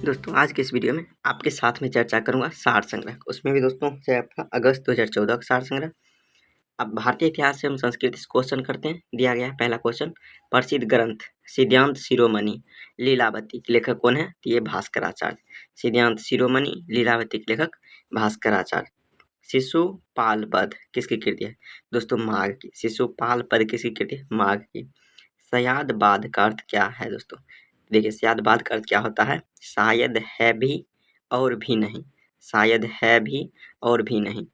दोस्तों आज के इस वीडियो में आपके साथ में चर्चा करूंगा सार संग्रह। उसमें भी दोस्तों से आपका अगस्त 2014 का सार संग्रह। अब भारतीय इतिहास से हम संस्कृति से क्वेश्चन करते हैं। दिया गया है पहला क्वेश्चन, प्रसिद्ध ग्रंथ सिद्धांत शिरोमणि लीलावती के लेखक कौन है? तो ये भास्कराचार्य। सिद्धांत शिरोमणि लीलावती के लेखक भास्कराचार्य। शिशुपाल पद किसकी कृति है? दोस्तों माघ की। शिशुपाल पद किसकी कृति है? माघ की। सयाद बाद का अर्थ क्या है दोस्तों? देखिए सयाद बाद का अर्थ क्या होता है? शायद है भी और भी नहीं। शायद है भी और भी नहीं।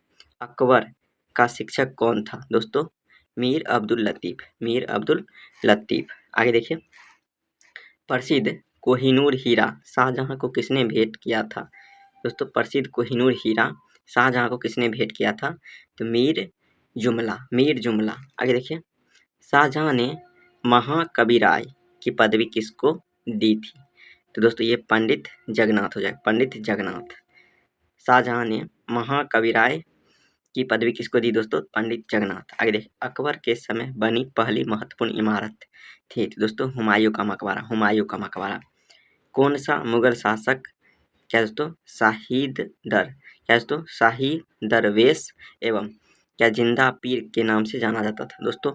अकबर का शिक्षक कौन था दोस्तों? मीर अब्दुल लतीफ। मीर अब्दुल लतीफ। आगे देखिए, प्रसिद्ध कोहिनूर हीरा शाहजहां को किसने भेंट किया था? दोस्तों प्रसिद्ध कोहिनूर हीरा शाहजहां को किसने भेंट किया था? तो मीर जुमला। मीर जुमला। आगे देखिए, शाहजहां ने महाकवि राय की पदवी किसको दी थी? तो दोस्तों ये पंडित जगन्नाथ हो जाएगा। पंडित जगन्नाथ। शाहजहां ने महाकवि राय की पदवी किसको दी दोस्तों? पंडित जगन्नाथ। आगे देखिए, अकबर के समय बनी पहली महत्वपूर्ण इमारत थी? तो दोस्तों हुमायूं का मकबरा। हुमायूं का मकबरा। कौन सा मुगल शासक क्या दोस्तों? क्या दोस्तों? शाही दरवेश एवं क्या जिंदा पीर के नाम से जाना जाता था? दोस्तों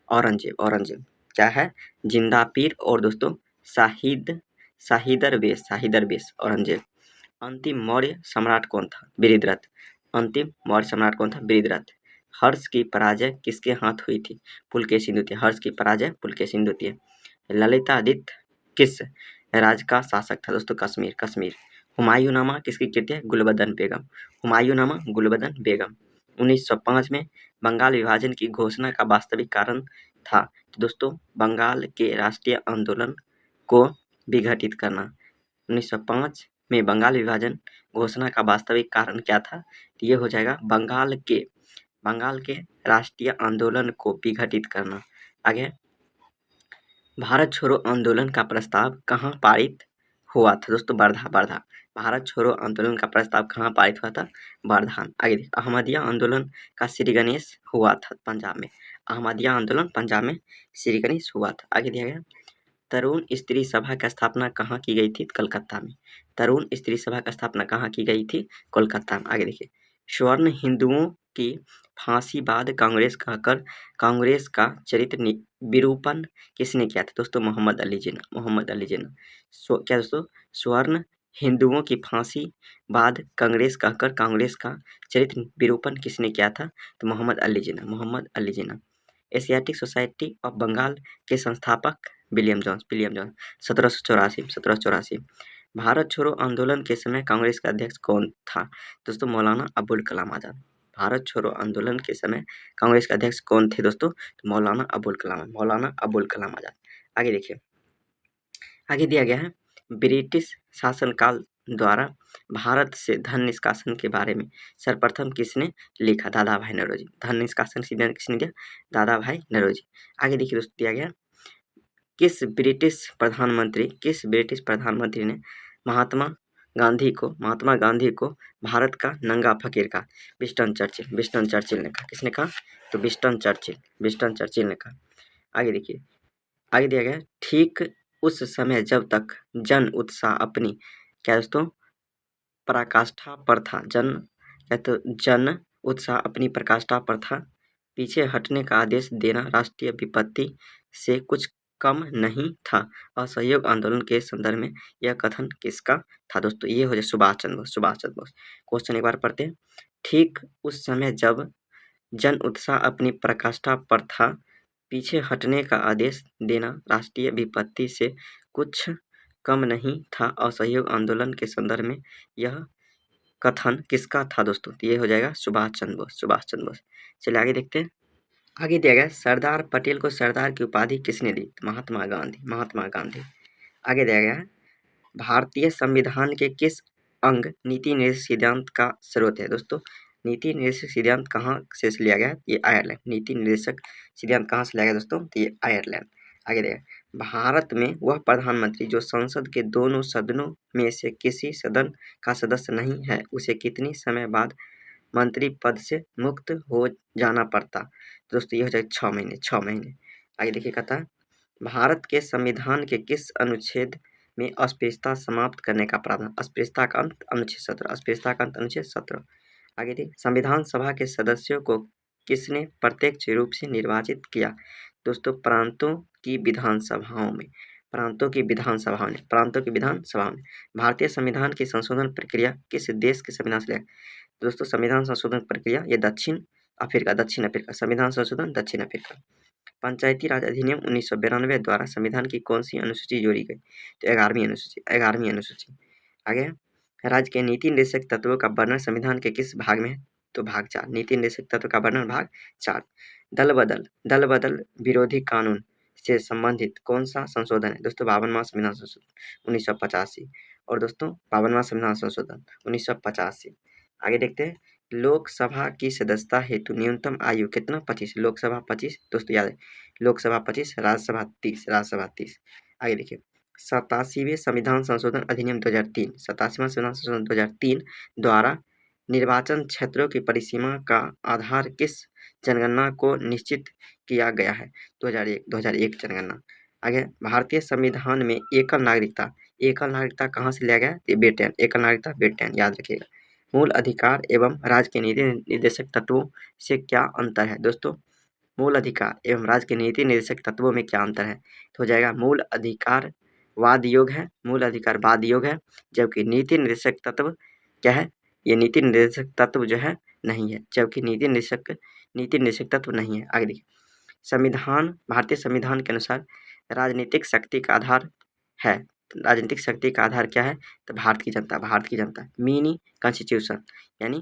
औरंगजेब। औरंगजेब क्या है? जिंदा पीर और दोस्तों शाही दरवेश औरंगजेब। अंतिम मौर्य सम्राट कौन था? बृहद्रथ। अंतिम मौर्य सम्राट कौन था? बृहद्रथ। हर्ष की पराजय किसके हाथ हुई थी? पुलकेशिन द्वितीय। हर्ष की पराजय पुलकेशिन द्वितीय। ललितादित्य किस राज्य का शासक था? दोस्तों कश्मीर। कश्मीर। हुमायूंनामा किसकी कृति है? गुलबदन बेगम। हुमायूंनामा गुलबदन बेगम। 1905 में बंगाल विभाजन की घोषणा का वास्तविक कारण था? तो दोस्तों बंगाल के राष्ट्रीय आंदोलन को विघटित करना। 1905 में बंगाल विभाजन घोषणा का वास्तविक कारण क्या था? तो ये हो जाएगा बंगाल के राष्ट्रीय आंदोलन को विघटित करना। आगे, भारत छोड़ो आंदोलन का प्रस्ताव कहाँ पारित हुआ था? दोस्तों वर्धा। वर्धा। भारत छोड़ो आंदोलन का प्रस्ताव कहाँ पारित हुआ था? वर्धा। आगे देखिए, अहमदिया आंदोलन का श्री गणेश हुआ था पंजाब में। अहमदिया आंदोलन पंजाब में श्री गणेश हुआ था। आगे दिया गया, तरुण स्त्री सभा की स्थापना कहाँ की गई थी? कलकत्ता में। तरुण स्त्री सभा की स्थापना कहाँ की गई थी? कोलकाता में। आगे देखिए, स्वर्ण हिंदुओं की फांसी बाद कांग्रेस कहकर कांग्रेस का चरित्र विरूपण किसने किया था? दोस्तों मोहम्मद अली जिन्ना। मोहम्मद अली जिन्ना। क्या दोस्तों? स्वर्ण हिंदुओं की फांसी बाद कांग्रेस कहकर कांग्रेस का चरित्र विरूपण किसने किया था? तो Mohammad Ali Jinnah. Mohammad Ali Jinnah. Asiatic society of Bengal के संस्थापक विलियम जॉन्स। 1784। भारत छोड़ो आंदोलन के समय कांग्रेस का अध्यक्ष कौन था? दोस्तों मौलाना अबुल कलाम आजाद। भारत छोड़ो आंदोलन के समय कांग्रेस के अध्यक्ष कौन थे दोस्तों? तो मौलाना अबुल कलाम। मौलाना अबुल कलाम आजाद। आगे देखिए, आगे दिया गया है, ब्रिटिश शासनकाल द्वारा भारत से धन निष्कासन के बारे में सर्वप्रथम किसने लिखा? दादा भाई नौरोजी। धन निष्कासन सिद्धांत किसने दिया? दादा भाई नौरोजी। आगे देखिए दोस्तों, दिया गया, किस ब्रिटिश प्रधानमंत्री ने महात्मा गांधी को भारत का नंगा फकीर कहा? विंस्टन चर्चिल ने कहा। किसने कहा? तो विंस्टन चर्चिल ने कहा। आगे देखिए, आगे दिया गया, ठीक उस समय जब तक जन उत्साह अपनी क्या दोस्तों पराकाष्ठा पर था, जन उत्साह अपनी पराकाष्ठा पर था, पीछे हटने का आदेश देना राष्ट्रीय विपत्ति से कुछ कम नहीं था। असहयोग आंदोलन के संदर्भ में यह कथन किसका था? दोस्तों ये हो जाए सुभाष चंद्र बोस। क्वेश्चन एक बार पढ़ते हैं। ठीक उस समय जब जन उत्साह अपनी पराकाष्ठा पर था, पीछे हटने का आदेश देना राष्ट्रीय विपत्ति से कुछ कम नहीं था। असहयोग आंदोलन के संदर्भ में यह कथन किसका था दोस्तों? तो ये हो जाएगा सुभाष चंद्र बोस। चलिए आगे देखते हैं। आगे दिया गया, सरदार पटेल को सरदार की उपाधि किसने दी? महात्मा गांधी। आगे दिया गया, भारतीय संविधान के किस अंग नीति निर्देशक सिद्धांत का स्रोत है? दोस्तों नीति निर्देशक सिद्धांत कहाँ से लिया गया? ये आयरलैंड। नीति निर्देशक सिद्धांत कहाँ से लिया गया दोस्तों? तो ये आयरलैंड। आगे देखिए, भारत में वह प्रधानमंत्री जो संसद के दोनों सदनों में से किसी सदन का सदस्य नहीं है, उसे कितनी समय बाद मंत्री पद से मुक्त हो जाना पड़ता? दोस्तों ये हो जाएगा 6 महीने। आगे देखिए, कहता है, भारत के संविधान के किस अनुच्छेद में अस्पृश्यता समाप्त करने का प्रावधान। अस्पृश्यता का अंत अनुच्छेद 17। अस्पृश्यता का अंत अनुच्छेद 17। आगे देखिए, संविधान सभा के सदस्यों को किसने प्रत्यक्ष रूप से निर्वाचित किया? दोस्तों, प्रांतों की विधानसभाओं में। प्रांतों की विधानसभाओं ने, प्रांतों की विधानसभाओं ने। भारतीय संविधान की संशोधन प्रक्रिया किस देश के संविधान से लिया? दोस्तों, संविधान संशोधन प्रक्रिया ये दक्षिण अफ्रीका। संविधान संशोधन दक्षिण अफ्रीका। पंचायती राज अधिनियम 1992 द्वारा संविधान की कौन सी अनुसूची जोड़ी गई? तो 11वीं अनुसूची। आगे, राज्य के नीति निर्देशक तत्वों का वर्णन संविधान के किस भाग में है? तो भाग 4। नीति निर्देशक तत्व का वर्णन भाग 4। दल बदल विरोधी कानून से संबंधित कौन सा संशोधन है? दोस्तों, 52वां संविधान संशोधन 1985। और दोस्तों, 52वां संविधान संशोधन 1985। आगे देखते हैं, लोकसभा की सदस्यता हेतु न्यूनतम आयु कितना? 25। लोकसभा 25। दोस्तों याद है, लोकसभा 25, राज्यसभा 30। आगे देखिए, 87वें संविधान संशोधन अधिनियम 2003, 87वां संविधान संशोधन 2003 द्वारा निर्वाचन क्षेत्रों की परिसीमा का आधार किस जनगणना को निश्चित किया गया है? 2001 जनगणना। आगे, भारतीय संविधान में एकल नागरिकता कहाँ से लिया गया? ब्रिटेन। एकल नागरिकता ब्रिटेन, याद रखिएगा। मूल अधिकार एवं राज्य के नीति निर्देशक तत्वों से क्या अंतर है? दोस्तों, मूल अधिकार एवं राज्य के नीति निर्देशक तत्वों में क्या अंतर है? तो हो जाएगा, मूल अधिकार वाद योग है, जबकि नीति निर्देशक तत्व क्या है? ये नीति निर्देशक तत्व जो है नहीं है, जबकि नीति निर्देशक तत्व नहीं है। आगे देखिए, भारतीय संविधान के अनुसार राजनीतिक शक्ति का आधार है। राजनीतिक शक्ति का आधार क्या है? तो भारत की जनता। मिनी कॉन्स्टिट्यूशन यानी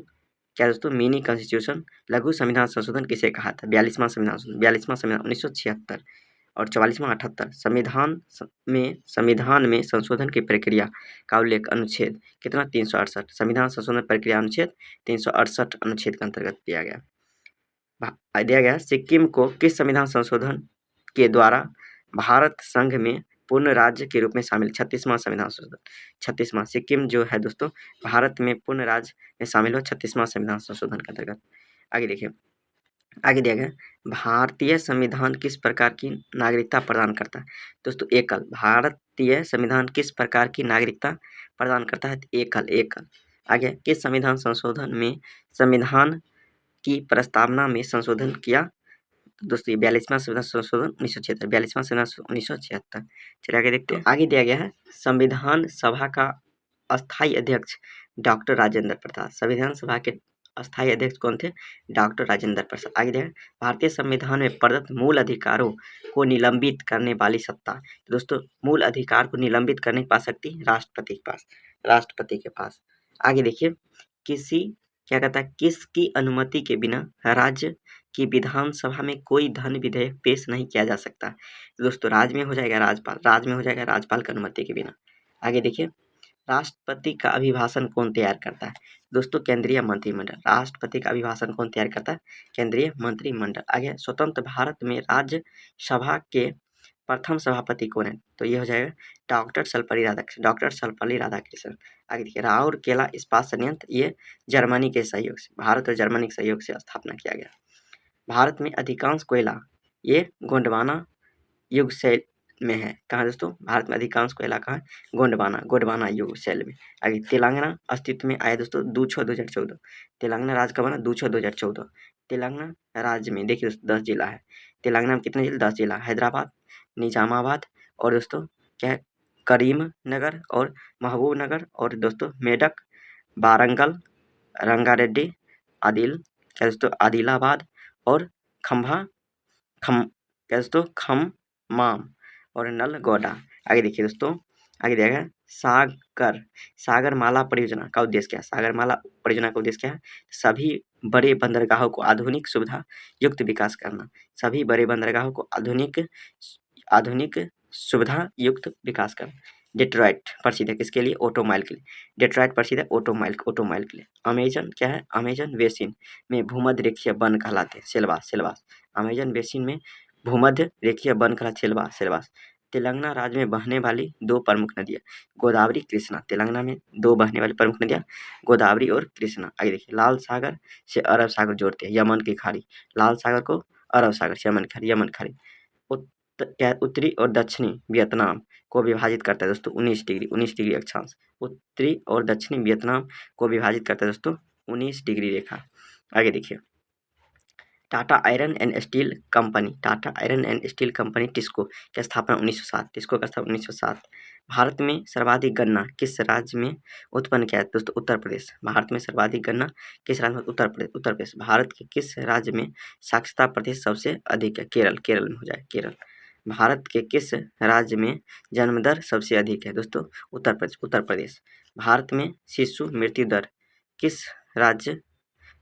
क्या दोस्तों? Mini constitution. लघु संविधान संशोधन किसे कहा था? 42वां संविधान 1976 और 44वां 78। संविधान में संशोधन की प्रक्रिया का उल्लेख अनुच्छेद कितना? 368। संविधान संशोधन प्रक्रिया अनुच्छेद 368 अनुच्छेद के अंतर्गत दिया गया। सिक्किम को किस संविधान संशोधन के द्वारा भारत संघ में पूर्ण राज्य के रूप में शामिल? 36वां संविधान संशोधन। 36वां, सिक्किम जो है दोस्तों भारत में पूर्ण राज्य में शामिल हो 36वां संविधान संशोधन के अंतर्गत। आगे देखिए, आगे दिया गया, भारतीय संविधान किस प्रकार की नागरिकता प्रदान करता है? दोस्तों, एकल। भारतीय संविधान किस प्रकार की नागरिकता प्रदान करता है? एकल। आगे, किस संविधान संशोधन में संविधान की प्रस्तावना में संशोधन किया? दोस्तों, 42वां संविधान संशोधन 1976। 42वां संविधान 1976। चलिए आगे देखते हैं। आगे दिया गया है, संविधान सभा का अस्थायी अध्यक्ष डॉक्टर राजेंद्र प्रसाद। संविधान सभा के अस्थायी अध्यक्ष कौन थे? डॉक्टर राजेंद्र प्रसाद। आगे देखिए, भारतीय संविधान में प्रदत्त मूल अधिकारों को निलंबित करने वाली सत्ता। तो दोस्तों, मूल अधिकार को निलंबित करने की शक्ति राष्ट्रपति के पास। आगे देखिए, किसकी अनुमति के बिना राज्य की विधानसभा में कोई धन विधेयक पेश नहीं किया जा सकता? दोस्तों, राज्य में हो जाएगा राज्यपाल की अनुमति के बिना। आगे देखिए, राष्ट्रपति का अभिभाषण कौन तैयार करता है? दोस्तों, केंद्रीय मंत्रिमंडल। राष्ट्रपति का अभिभाषण कौन तैयार करता है? केंद्रीय मंत्रिमंडल। आगे, स्वतंत्र भारत में राज्यसभा के प्रथम सभापति कौन है? तो ये हो जाएगा डॉक्टर सर्वपल्ली राधाकृष्णन। आगे देखिए, राउरकेला इस्पात संयंत्र ये जर्मनी के सहयोग से, भारत और जर्मनी के सहयोग से स्थापना किया गया। भारत में अधिकांश कोयला ये गोंडवाना युग शैल में है। कहाँ दोस्तों? भारत में अधिकांश कोयला कहाँ? गोंडवाना युग शैल में। आगे, तेलंगाना अस्तित्व में आया दोस्तों 2/6/2014। तेलंगाना राज्य कब बना? 2/6/2014। तेलंगाना राज्य में देखिए दोस्तों 10 जिला है। तेलंगाना में कितने जिले? 10 जिला। हैदराबाद, निजामाबाद और दोस्तों क्या है? करीमनगर और महबूबनगर और दोस्तों मेडक, वारंगल, रंगारेड्डी, आदिलाबाद और खम्माम और नलगोंडा। आगे देखिए दोस्तों, आगे दिया गया सागरमाला परियोजना का उद्देश्य क्या है? सागरमाला परियोजना का उद्देश्य क्या है? सभी बड़े बंदरगाहों को आधुनिक सुविधा युक्त विकास करना। सभी बड़े बंदरगाहों को आधुनिक सुविधा युक्त विकास करना। डेट्रॉइट प्रसिद्ध है किसके लिए? ऑटोमोबाइल के लिए। डेट्रॉइट प्रसिद्ध है ऑटोमोबाइल के लिए। अमेजन क्या है? अमेजन बेसिन में भूमध्य रेखीय वन कहलाते हैं सेलवास। अमेजन बेसिन में भूमध्य रेखीय वन कहलाते सेलवास। तेलंगाना राज्य में बहने वाली 2 प्रमुख नदियाँ गोदावरी, कृष्णा। तेलंगाना में 2 बहने वाली प्रमुख नदियाँ गोदावरी और कृष्णा। आगे देखिए, लाल सागर से अरब सागर जोड़ते हैं यमन की खाड़ी। लाल सागर को अरब सागर से यमन खाड़ी। क्या उत्तरी और दक्षिणी वियतनाम को विभाजित करता है दोस्तों 19 डिग्री अक्षांश। उत्तरी और दक्षिणी वियतनाम को विभाजित करता है दोस्तों 19 डिग्री रेखा। आगे देखिए, Tata iron and steel company, Tata iron and steel company TISCO की स्थापना 1907, टिस्को का स्थापना 1907। भारत में सर्वाधिक गन्ना किस राज्य में उत्पन्न किया है दोस्तों? उत्तर प्रदेश। भारत में सर्वाधिक गन्ना किस राज्य में? उत्तर प्रदेश। उत्तर प्रदेश। भारत के किस राज्य में साक्षरता प्रतिशत सबसे अधिक है? केरल। केरल में हो जाए केरल। भारत के किस राज्य में जन्म दर सबसे अधिक है दोस्तों? उत्तर प्रदेश। उत्तर प्रदेश। भारत में शिशु मृत्यु दर किस राज्य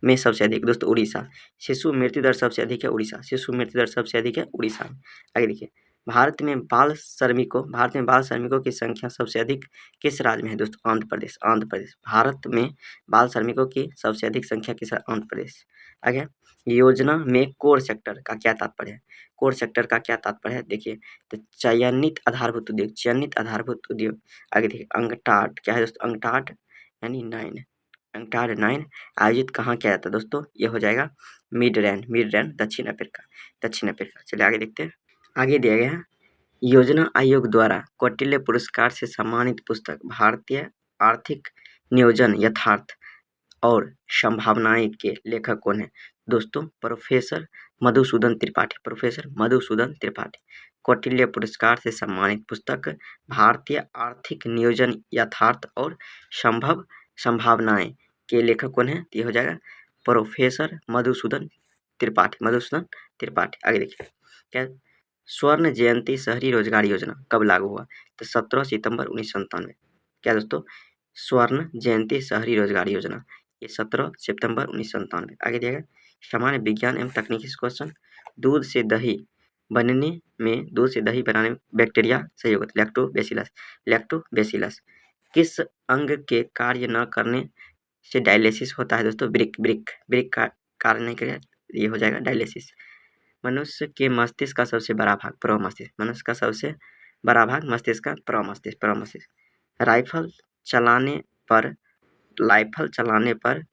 में सबसे अधिक? दोस्तों उड़ीसा। शिशु मृत्यु दर सबसे अधिक है उड़ीसा। शिशु मृत्यु दर सबसे अधिक है उड़ीसा में। आगे देखिए, भारत में बाल श्रमिकों की संख्या सबसे अधिक किस राज्य में है दोस्तों? आंध्र प्रदेश। आंध्र प्रदेश। भारत में बाल श्रमिकों की सबसे अधिक संख्या किस? आंध्र प्रदेश। आगे, योजना में कोर सेक्टर का क्या तात्पर्य है? कोर सेक्टर का क्या तात्पर्य है? देखिए, तो चयनित आधारभूत उद्योग, चयनित आधारभूत उद्योग। आगे देखिए, अंगटाड क्या है दोस्तों? अंगटाड यानी 9, अंगटाड 9 आयोजित कहाँ किया जाता है दोस्तों? ये हो जाएगा मिडलैंड दक्षिण अफ्रीका। दक्षिण अफ्रीका। चलिए आगे देखते हैं। आगे दिया गया है, योजना आयोग द्वारा कौटिल्य पुरस्कार से सम्मानित पुस्तक भारतीय आर्थिक नियोजन यथार्थ और संभावनाएं के लेखक कौन है दोस्तों? प्रोफेसर मधुसूदन त्रिपाठी। प्रोफेसर मधुसूदन त्रिपाठी। कौटिल्य पुरस्कार से सम्मानित पुस्तक भारतीय आर्थिक नियोजन यथार्थ और संभावनाएं के लेखक कौन है? ये हो जाएगा प्रोफेसर मधुसूदन त्रिपाठी। मधुसूदन त्रिपाठी। आगे देखिए, क्या स्वर्ण जयंती शहरी रोजगार योजना कब लागू हुआ? तो 17 सितंबर 1997। क्या दोस्तों? स्वर्ण जयंती शहरी रोजगार योजना ये 17 सितंबर 1997। आगे दिया गया, सामान्य विज्ञान एवं तकनीकी क्वेश्चन, दूध से दही बनाने में बैक्टीरिया सहयोग होता है, लैक्टोबैसिलस। लैक्टोबैसिलस। किस अंग के कार्य न करने से डायलिसिस होता है दोस्तों? ब्रिक का कार्य नहीं करेगा, ये हो जाएगा डायलिसिस। मनुष्य के मस्तिष्क का सबसे बड़ा भाग प्रव मस्तिष्क। मनुष्य का सबसे बड़ा भाग मस्तिष्क का प्रव मस्तिष्क। राइफल चलाने पर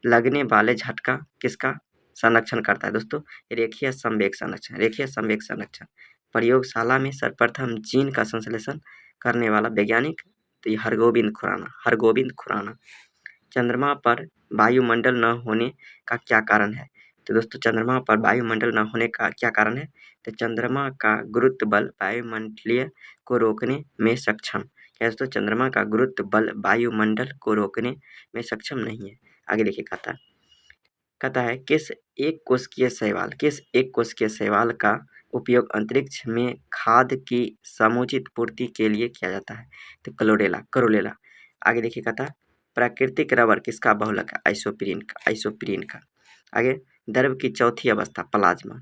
लगने वाले झटका किसका संरक्षण करता है दोस्तों? रेखीय संवेग संरक्षण। रेखीय संवेग संरक्षण। प्रयोगशाला में सर्वप्रथम जीन का संश्लेषण करने वाला वैज्ञानिक तो ये हरगोविंद खुराना। चंद्रमा पर वायुमंडल न होने का क्या कारण है? तो दोस्तों चंद्रमा पर वायुमंडल न होने का क्या कारण है? तो चंद्रमा का गुरुत्व बल वायुमंडलीय को रोकने में सक्षम। क्या दोस्तों? चंद्रमा का गुरुत्व बल वायुमंडल को रोकने में सक्षम नहीं है। आगे देखिए, कहता है किस एक कोशिकीय शैवाल का उपयोग अंतरिक्ष में खाद की समुचित पूर्ति के लिए किया जाता है? तो करोलेला। आगे देखिए, कहता है प्राकृतिक रबर किसका बहुलक है? आइसोप्रीन का। आगे, द्रव की चौथी अवस्था प्लाज्मा।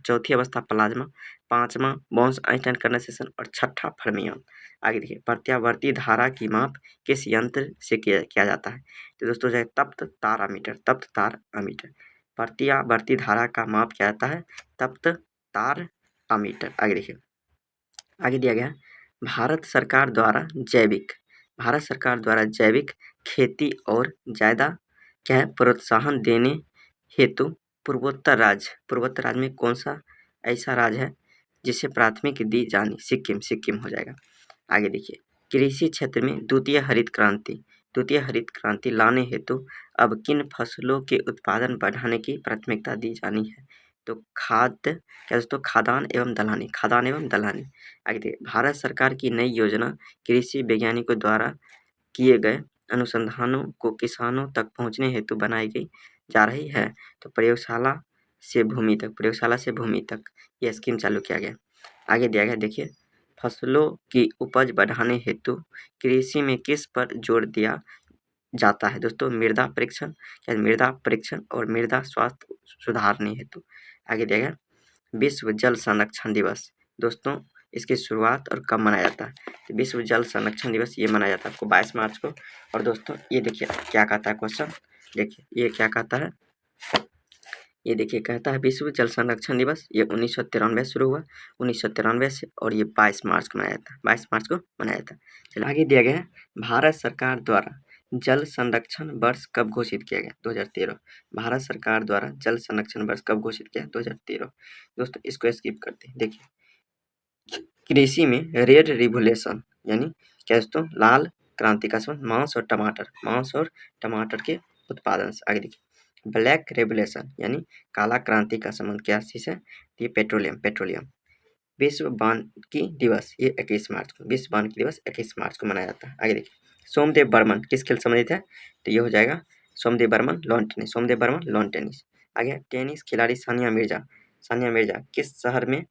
पांचवा बोन्स आइंस्टाइन कंडेंसेशन और छठा फर्मियन। आगे देखिए, प्रत्यावर्ती धारा की माप किस यंत्र से किया जाता है? तो दोस्तों जो है तप्त तार अमीटर। प्रत्यावर्ती धारा का माप किया जाता है तप्त तार अमीटर। आगे देखिए, आगे दिया गया, भारत सरकार द्वारा जैविक खेती और ज्यादा क्या है प्रोत्साहन देने हेतु पूर्वोत्तर राज्य में कौन सा ऐसा राज्य है जिसे प्राथमिक दी जानी? सिक्किम हो जाएगा। आगे देखिए, कृषि क्षेत्र में द्वितीय हरित क्रांति लाने हेतु अब किन फसलों के उत्पादन बढ़ाने की प्राथमिकता दी जानी है? तो खाद्यान्न एवं दलहनी। आगे देखिए, भारत सरकार की नई योजना कृषि वैज्ञानिकों द्वारा किए गए अनुसंधानों को किसानों तक पहुंचने हेतु बनाई गई जा रही है। तो प्रयोगशाला से भूमि तक यह स्कीम चालू किया गया। आगे दिया गया, देखिए, फसलों की उपज बढ़ाने हेतु कृषि में किस पर जोर दिया जाता है दोस्तों? मृदा परीक्षण और मृदा स्वास्थ्य सुधारने हेतु। आगे दिया गया, विश्व जल संरक्षण दिवस दोस्तों इसकी शुरुआत और कब मनाया जाता है? तो विश्व जल संरक्षण दिवस ये मनाया जाता है आपको 22 मार्च को। और दोस्तों ये देखिए क्या कहता है क्वेश्चन, देखिए ये क्या कहता है, ये देखिए कहता है विश्व जल संरक्षण दिवस ये 1993 शुरू हुआ 1993 से, और ये 22 मार्च को मनाया जाता है। 22 मार्च को मनाया जाता है। चलिए आगे दिया गया है, भारत सरकार द्वारा जल संरक्षण वर्ष कब घोषित किया गया? 2013। भारत सरकार द्वारा जल संरक्षण वर्ष कब घोषित किया? 2013। दोस्तों इसको स्किप करते हैं। देखिए कृषि में रेड रिवोल्यूशन यानी क्या दोस्तों, लाल क्रांति का संबंध मांस और टमाटर के उत्पादन से। आगे देखिए, ब्लैक रेवोल्यूशन यानी काला क्रांति का संबंध क्या चीज है, ये पेट्रोलियम। विश्व वानिकी दिवस ये 21 मार्च को, विश्व वानिकी दिवस 21 मार्च को मनाया जाता है। आगे देखिए, सोमदेव बर्मन किस खेल संबंधित है, तो ये हो जाएगा सोमदेव बर्मन लॉन टेनिस। आगे टेनिस खिलाड़ी सानिया मिर्जा किस शहर में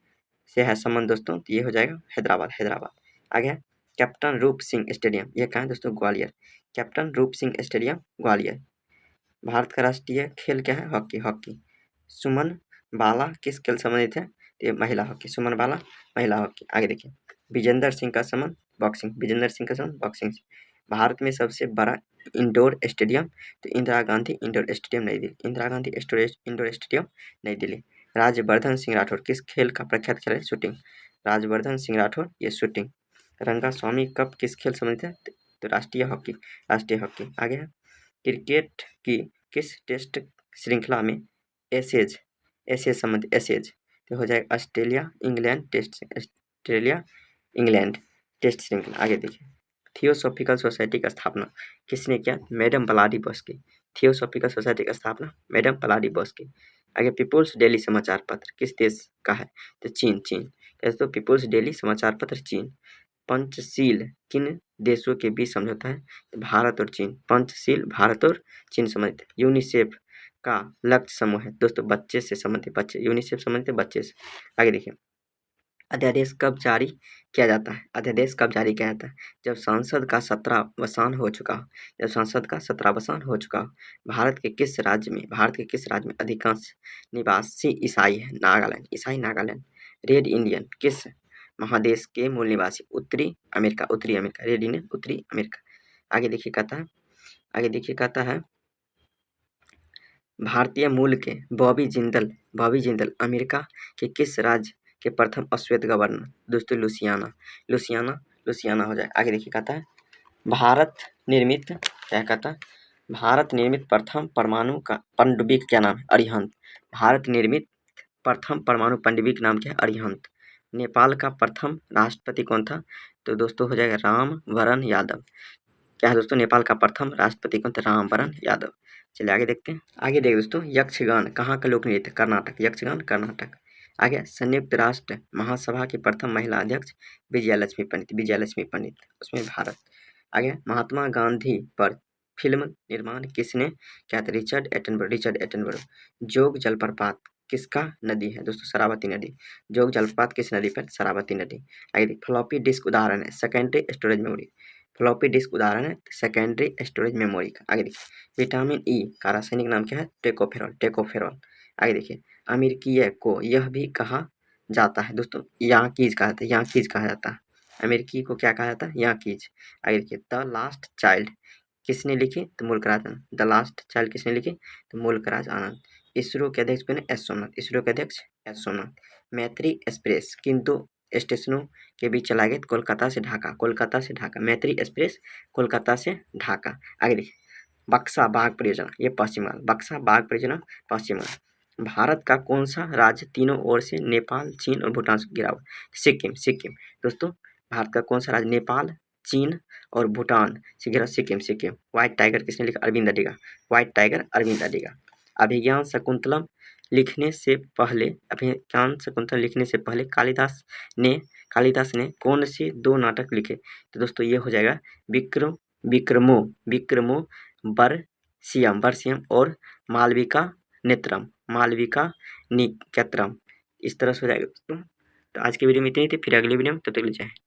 से है संबंध दोस्तों, तो ये हो जाएगा हैदराबाद। आगे कैप्टन रूप सिंह स्टेडियम, ये कहाँ है दोस्तों, ग्वालियर। कैप्टन रूप सिंह स्टेडियम ग्वालियर। भारत का राष्ट्रीय खेल क्या है, हॉकी। सुमन बाला किस खेल संबंधित है, तो ये महिला हॉकी। आगे देखिए, विजेंद्र सिंह का संबंध बॉक्सिंग से। भारत में सबसे बड़ा इंडोर स्टेडियम, तो इंदिरा गांधी इंडोर स्टेडियम नई दिल्ली। राज्यवर्धन सिंह राठौर किस खेल का प्रख्यात खिलाड़ी, शूटिंग। राज्यवर्धन सिंह राठौर ये शूटिंग। रंगास्वामी कप किस खेल संबंधित है, तो राष्ट्रीय हॉकी। आगे है, क्रिकेट की किस टेस्ट श्रृंखला में एसेज संबंधित, तो हो जाएगा ऑस्ट्रेलिया इंग्लैंड टेस्ट श्रृंखला। आगे देखिए, थियोसॉफिकल सोसाइटी का स्थापना किसने किया, मैडम पलाडी बोस्के। थियोसॉफिकल सोसाइटी का स्थापना मैडम पलाडी बोस्के। आगे पीपुल्स डेली समाचार पत्र किस देश का है, तो चीन। तो पीपुल्स डेली समाचार पत्र चीन। पंचशील किन देशों के बीच समझौता है, तो भारत और चीन। पंचशील भारत और चीन संबंधित। यूनिसेफ का लक्ष्य समूह है दोस्तों, बच्चे से संबंधित, यूनिसेफ संबंधित बच्चे से। आगे देखिए, अध्यादेश कब जारी किया जाता है, जब संसद का 17वां हो चुका हो। भारत के किस राज्य में अधिकांश निवासी ईसाई है, नागालैंड। रेड इंडियन किस महादेश के मूल निवासी, उत्तरी अमेरिका। रेड इंडियन उत्तरी अमेरिका। आगे देखिए कहता है भारतीय मूल के बॉबी जिंदल अमेरिका के किस राज्य के प्रथम अश्वेत गवर्नर, दोस्तों लुसियाना हो जाए। आगे देखिए कहता है भारत निर्मित प्रथम परमाणु का पनडुब्बी क्या नाम है, अरिहंत। भारत निर्मित प्रथम परमाणु पनडुब्बी का नाम क्या है, अरिहंत। नेपाल का प्रथम राष्ट्रपति कौन था, तो दोस्तों हो जाएगा राम वरण यादव। क्या है दोस्तों, नेपाल का प्रथम राष्ट्रपति कौन थे, राम वरण यादव। चलिए आगे देखते हैं। आगे देखिए दोस्तों, यक्षगान कहाँ का लोक नृत्य, कर्नाटक। आगे संयुक्त राष्ट्र महासभा की प्रथम महिला अध्यक्ष विजयालक्ष्मी पंडित, उसमें भारत। आगे महात्मा गांधी पर फिल्म निर्माण किसने क्या था, रिचर्ड एटनबरो। जोग जलप्रपात किसका नदी है, दोस्तों शरावती नदी। जोग जलप्रपात किस नदी पर, शरावती नदी। आगे फ्लॉपी डिस्क उदाहरण है secondary storage memory. Floppy disk उदाहरण है सेकेंडरी स्टोरेज मेमोरी का। आगे देखिए, विटामिन ई का रासायनिक नाम क्या है, टेकोफेरॉल। आगे देखिए, अमेरिकीय को यह भी कहा जाता है दोस्तों, यांकीज कहा जाता है। अमेरिकी को क्या कहा जाता है, यांकीज। आगे देखिए, द लास्ट चाइल्ड किसने लिखी, तो मुल्कराज आनंद। द लास्ट चाइल्ड किसने लिखी, तो मुल्कराज आनंद। इसरो के अध्यक्ष कौन है, एस सोमनाथ। मैत्री एक्सप्रेस किन दो स्टेशनों के बीच चला गया, कोलकाता से ढाका। मैत्री एक्सप्रेस कोलकाता से ढाका। आगे देखिए, बक्सा बाघ परियोजना ये पश्चिम बंगाल। भारत का कौन सा राज्य तीनों ओर से नेपाल, चीन और भूटान से घिरा हुआ, सिक्किम। दोस्तों भारत का कौन सा राज्य नेपाल, चीन और भूटान से घिरा, सिक्किम। व्हाइट टाइगर किसने लिखा, अरविंद अडिगा। अभिज्ञान शकुंतलम लिखने से पहले कालिदास ने कौन से 2 नाटक लिखे, तो दोस्तों ये हो जाएगा विक्रमो बरसियम और मालविका निकेतरम। इस तरह से हो जाएगा दोस्तों। तो आज की वीडियो में इतनी थी, फिर अगली वीडियो में, तब तक के लिए जय हिंद।